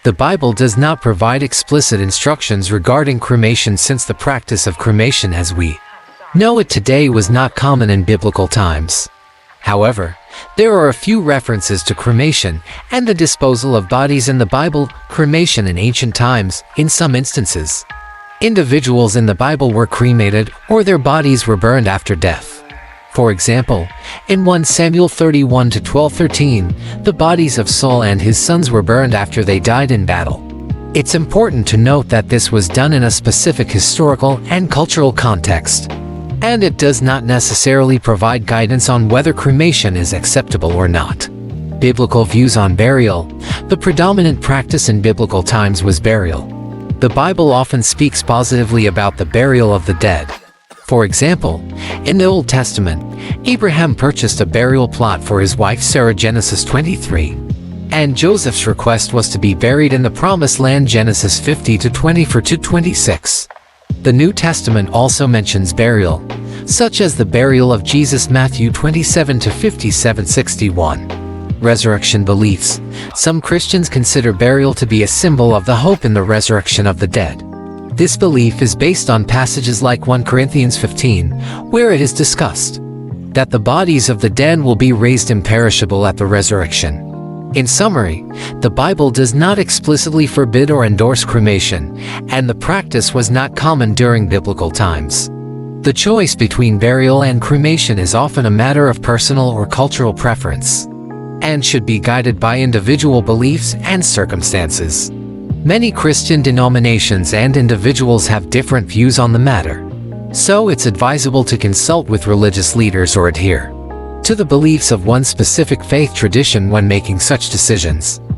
The Bible does not provide explicit instructions regarding cremation, since the practice of cremation as we know it today was not common in biblical times. However, there are a few references to cremation and the disposal of bodies in the Bible. Cremation in ancient times, in some instances, individuals in the Bible were cremated or their bodies were burned after death. For example, in 1 Samuel 31-12-13, the bodies of Saul and his sons were burned after they died in battle. It's important to note that this was done in a specific historical and cultural context, and it does not necessarily provide guidance on whether cremation is acceptable or not. Biblical views on burial. The predominant practice in biblical times was burial. The Bible often speaks positively about the burial of the dead. For example, in the Old Testament, Abraham purchased a burial plot for his wife Sarah, Genesis 23. And Joseph's request was to be buried in the Promised Land, Genesis 50-24-26. The New Testament also mentions burial, such as the burial of Jesus, Matthew 27-57-61. Resurrection beliefs. Some Christians consider burial to be a symbol of the hope in the resurrection of the dead. This belief is based on passages like 1 Corinthians 15, where it is discussed that the bodies of the dead will be raised imperishable at the resurrection. In summary, the Bible does not explicitly forbid or endorse cremation, and the practice was not common during biblical times. The choice between burial and cremation is often a matter of personal or cultural preference, and should be guided by individual beliefs and circumstances. Many Christian denominations and individuals have different views on the matter, so it's advisable to consult with religious leaders or adhere to the beliefs of one specific faith tradition when making such decisions.